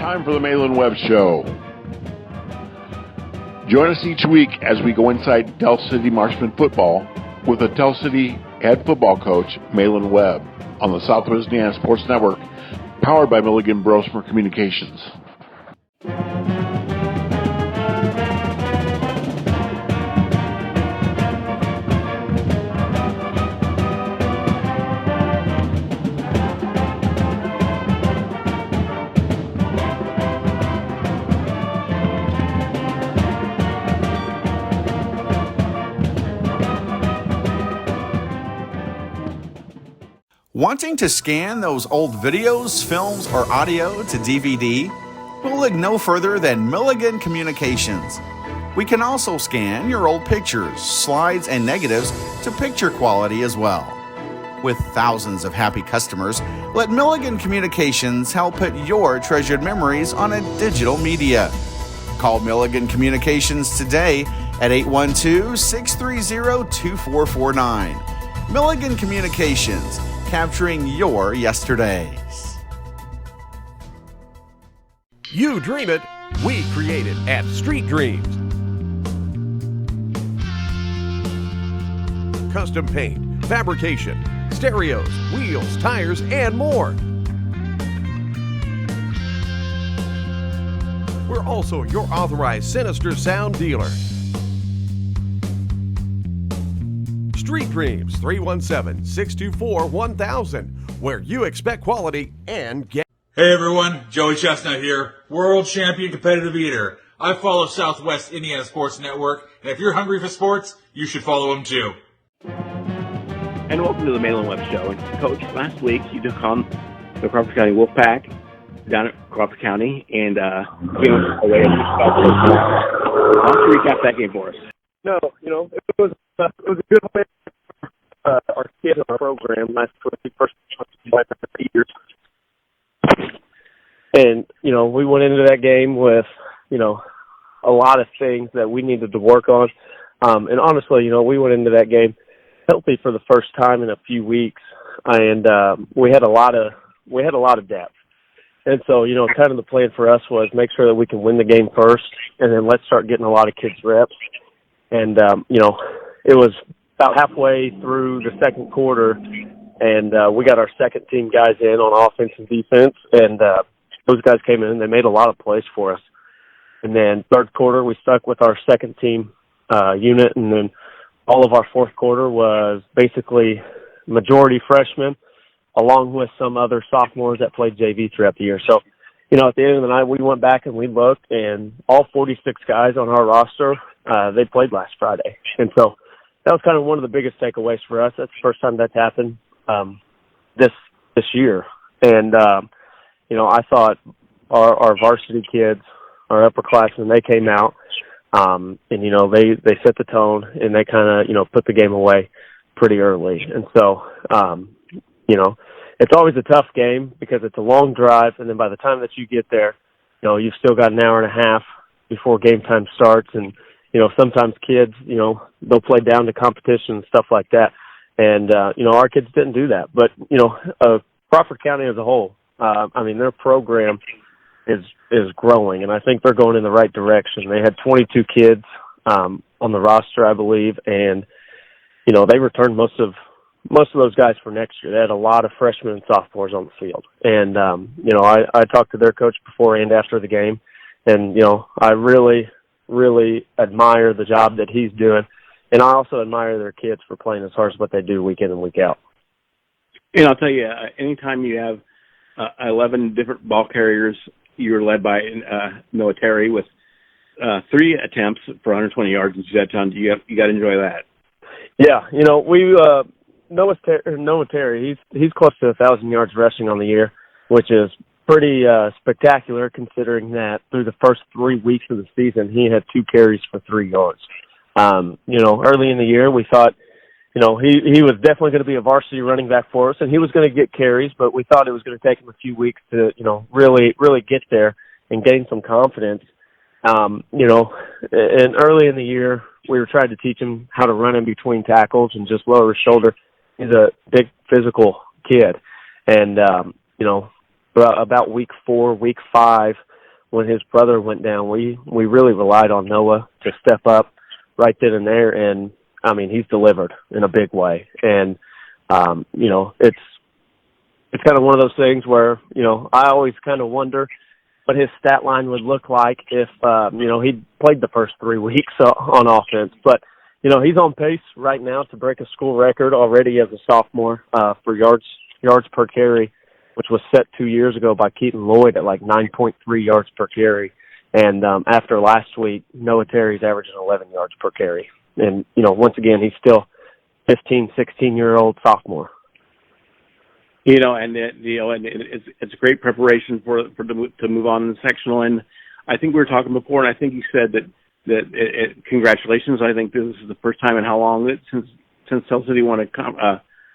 time for the Malin Webb Show. Join us each week as we go inside Del City Marshman football with the Del City head football coach, Malin Webb, on the Southwest Indiana Sports Network, powered by Milligan Brosmer Communications. Wanting to scan those old videos, films, or audio to DVD? We'll look no further than Milligan Communications. We can also scan your old pictures, slides, and negatives to picture quality as well. With thousands of happy customers, let Milligan Communications help put your treasured memories on a digital media. Call Milligan Communications today at 812-630-2449. Milligan Communications, capturing your yesterdays. You dream it, we create it at Street Dreams. Custom paint, fabrication, stereos, wheels, tires, and more. We're also your authorized Sinister Sound dealer. Street Dreams, 317-624-1000, where you expect quality and get. Hey everyone, Joey Chestnut here, world champion competitive eater. I follow Southwest Indiana Sports Network, and if you're hungry for sports, you should follow them too. And welcome to the Malin Webb Show. And Coach, last week you took on the Crawford County Wolfpack down at Crawford County, and came away. Why don't you recap that game for us? No, it was a good way for our kids in our program last first 3 years. And, we went into that game with, a lot of things that we needed to work on. And honestly, we went into that game healthy for the first time in a few weeks. And we had a lot of depth. And so, kind of the plan for us was make sure that we can win the game first, and then let's start getting a lot of kids reps. And, it was about halfway through the second quarter, and we got our second team guys in on offense and defense, and those guys came in and they made a lot of plays for us. And then third quarter, we stuck with our second team unit, and then all of our fourth quarter was basically majority freshmen, along with some other sophomores that played JV throughout the year. So, at the end of the night, we went back and we looked, and all 46 guys on our roster, they played last Friday. And so that was kind of one of the biggest takeaways for us. That's the first time that's happened this year. And, I thought our varsity kids, our upperclassmen, they came out, and, they set the tone, and they kind of, put the game away pretty early. And so, it's always a tough game because it's a long drive, and then by the time that you get there, you've still got an hour and a half before game time starts, and, sometimes kids, they'll play down to competition and stuff like that. And, our kids didn't do that. But, Crawford County as a whole, their program is growing, and I think they're going in the right direction. They had 22 kids on the roster, I believe, and, they returned most of those guys for next year. They had a lot of freshmen and sophomores on the field. And, I talked to their coach before and after the game, and, I really, really admire the job that he's doing. And I also admire their kids for playing as hard as what they do week in and week out. And I'll tell you, anytime you have 11 different ball carriers, you're led by Noah Terry with 3 attempts for 120 yards and 2 touchdowns. You got to enjoy that. Yeah, Noah Terry, he's close to 1,000 yards rushing on the year, which is pretty spectacular considering that through the first 3 weeks of the season, he had 2 carries for 3 yards. Early in the year, we thought, he was definitely going to be a varsity running back for us, and he was going to get carries, but we thought it was going to take him a few weeks to, really, really get there and gain some confidence. And early in the year, we were trying to teach him how to run in between tackles and just lower his shoulder. He's a big physical kid. And, about week 4, week 5, when his brother went down, we really relied on Noah to step up right then and there. And, I mean, he's delivered in a big way. And, you know, it's kind of one of those things where, you know, I always kind of wonder what his stat line would look like if, you know, he'd played the first 3 weeks on offense. But, you know, he's on pace right now to break a school record already as a sophomore for yards per carry, which was set 2 years ago by Keaton Lloyd at like 9.3 yards per carry. And after last week, Noah Terry's averaging 11 yards per carry. And, you know, once again, he's still 15, 16-year-old sophomore. You know, and it's a great preparation to move on in the sectional. And I think we were talking before, and I think you said that congratulations. I think this is the first time in how long since Tell City won a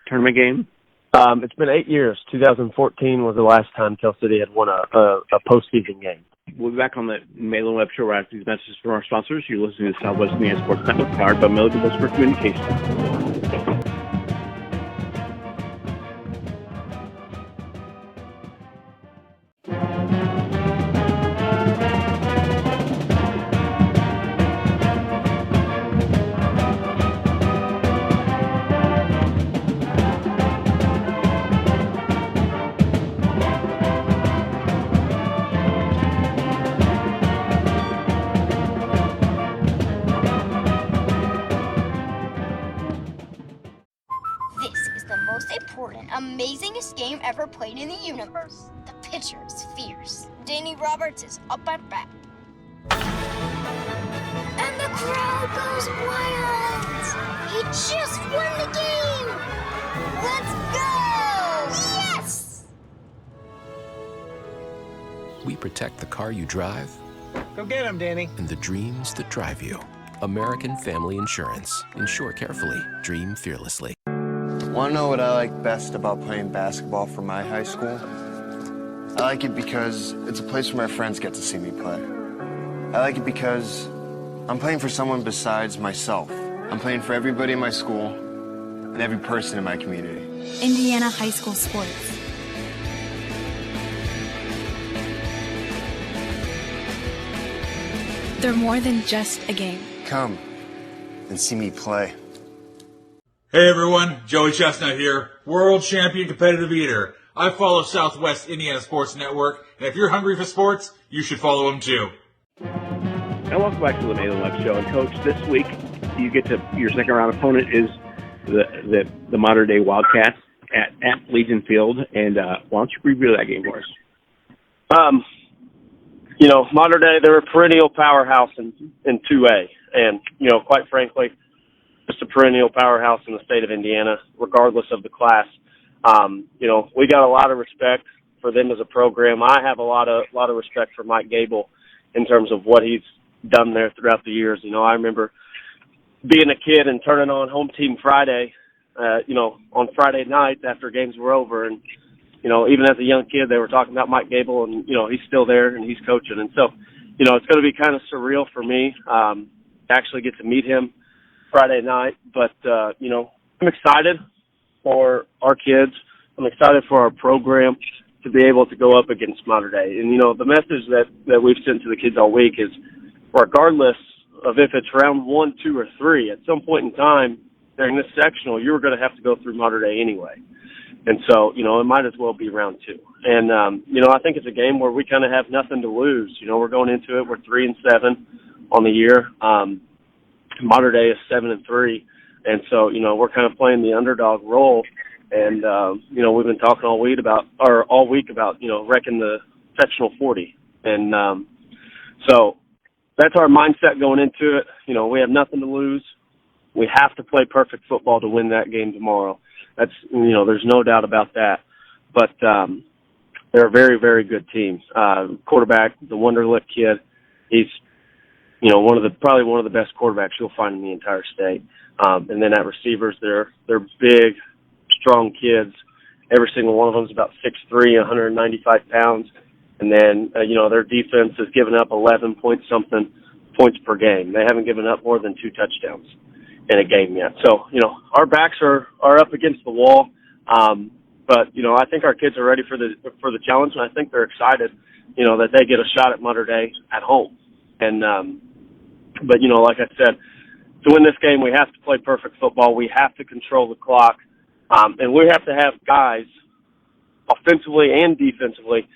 tournament game. It's been 8 years. 2014 was the last time Tell City had won a postseason game. We'll be back on the Malin Webb Show right after these messages from our sponsors. You're listening to Southwest Indiana Sports Network, powered by Milligan Whisper Communications. Amazingest game ever played in the universe. The pitcher is fierce. Danny Roberts is up at bat. And the crowd goes wild. He just won the game. Let's go! Yes! We protect the car you drive. Go get him, Danny. And the dreams that drive you. American Family Insurance. Insure carefully. Dream fearlessly. Want to know what I like best about playing basketball for my high school? I like it because it's a place where my friends get to see me play. I like it because I'm playing for someone besides myself. I'm playing for everybody in my school and every person in my community. Indiana high school sports. They're more than just a game. Come and see me play. Hey everyone, Joey Chestnut here, world champion competitive eater. I follow Southwest Indiana Sports Network, and if you're hungry for sports, you should follow them too. And welcome back to the Malin Webb Show. And Coach, this week you get to your second round opponent is the modern day Wildcats at Legion Field. And why don't you review that game for us? You know, modern day, they're a perennial powerhouse in 2A, and you know, quite frankly, just a perennial powerhouse in the state of Indiana, regardless of the class. You know, we got a lot of respect for them as a program. I have a lot of respect for Mike Gable in terms of what he's done there throughout the years. You know, I remember being a kid and turning on Home Team Friday, you know, on Friday nights after games were over. And, you know, even as a young kid, they were talking about Mike Gable, and, you know, he's still there and he's coaching. And so, you know, it's going to be kind of surreal for me to actually get to meet him Friday night. But, you know, I'm excited for our kids. I'm excited for our program to be able to go up against Mater Dei. And, you know, the message that we've sent to the kids all week is, regardless of if it's round 1, 2, or 3, at some point in time during this sectional, you're going to have to go through Mater Dei anyway. And so, you know, it might as well be round 2. And, you know, I think it's a game where we kind of have nothing to lose. You know, we're going into it. We're 3-7 on the year. Mater Dei is 7-3. And so, you know, we're kind of playing the underdog role. And, you know, we've been talking all week about, you know, wrecking the sectional 40. And so that's our mindset going into it. You know, we have nothing to lose. We have to play perfect football to win that game tomorrow. That's, you know, there's no doubt about that. But they're a very, very good team. Quarterback, the Wonderlick kid, he's, you know, probably one of the best quarterbacks you'll find in the entire state. And then at receivers, they're big, strong kids. Every single one of them is about 6'3", 195 pounds. And then, you know, their defense has given up 11 point-something points per game. They haven't given up more than 2 touchdowns in a game yet. So, you know, our backs are up against the wall. But, you know, I think our kids are ready for the challenge, and I think they're excited that they get a shot at Mater Dei at home. And, but, like I said, to win this game, we have to play perfect football. We have to control the clock. And we have to have guys, offensively and defensively,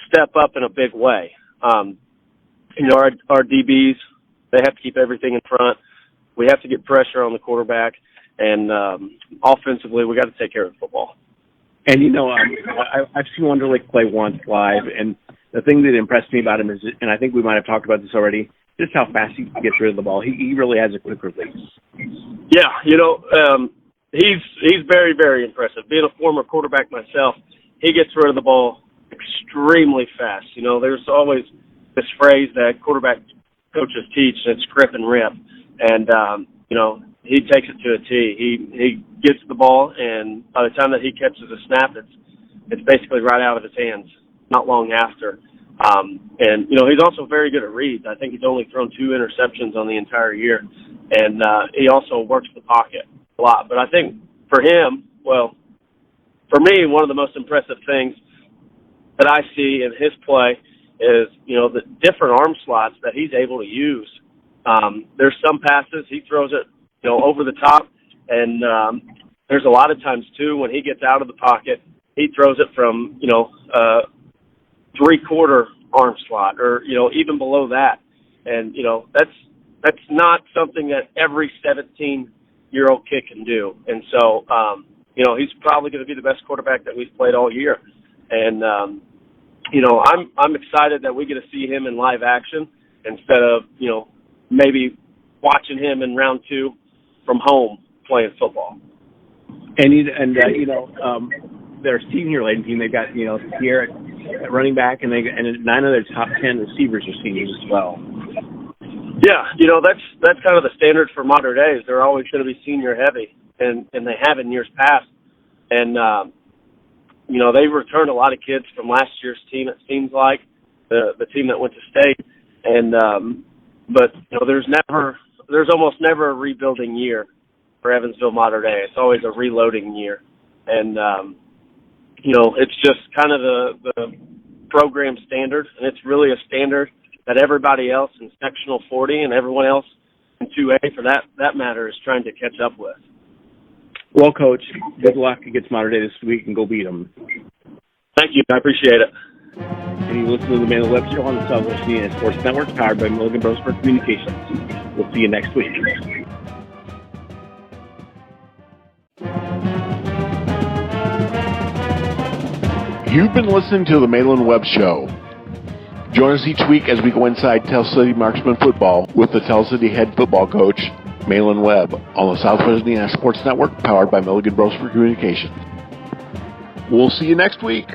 step up in a big way. Our DBs, they have to keep everything in front. We have to get pressure on the quarterback. And offensively, we got to take care of the football. And, I've seen Wonderlic play once live, and the thing that impressed me about him is, and I think we might have talked about this already, just how fast he gets rid of the ball. He really has a quick release. Yeah, he's very, very impressive. Being a former quarterback myself, he gets rid of the ball extremely fast. There's always this phrase that quarterback coaches teach, and it's grip and rip. And, he takes it to a T. He gets the ball, and by the time that he catches a snap, it's basically right out of his hands, not long after. And, he's also very good at reads. I think he's only thrown 2 interceptions on the entire year. And he also works the pocket a lot. But I think for him, for me, one of the most impressive things that I see in his play is, the different arm slots that he's able to use. There's some passes, he throws it, over the top. And there's a lot of times, too, when he gets out of the pocket, he throws it from, 3/4 arm slot or, even below that. And, that's not something that every 17-year-old kid can do. And so, he's probably going to be the best quarterback that we've played all year. And, I'm excited that we get to see him in live action instead of, maybe watching him in round 2 from home playing football. And their senior-laden team, they've got, Pierre at running back, and 9 of their top 10 receivers are seniors as well. Yeah, that's kind of the standard for Mater Dei. They're always going to be senior heavy, and they have in years past. And, they've returned a lot of kids from last year's team, it seems like, the team that went to state. And, but, there's almost never a rebuilding year for Evansville Mater Dei. It's always a reloading year. And, it's just kind of the program standard, and it's really a standard that everybody else in sectional 40 and everyone else in 2A, for that matter, is trying to catch up with. Well, Coach, good luck against Mater Dei this week, and go beat them. Thank you. I appreciate it. And you listen to the Malin Webb Show on the Southwest Indiana Sports Network, powered by Milligan Brosberg Communications. We'll see you next week. You've been listening to the Malin Webb Show. Join us each week as we go inside Tell City Marksman football with the Tell City head football coach, Malin Webb, on the Southwest Indiana Sports Network, powered by Milligan Brosberg Communications. We'll see you next week.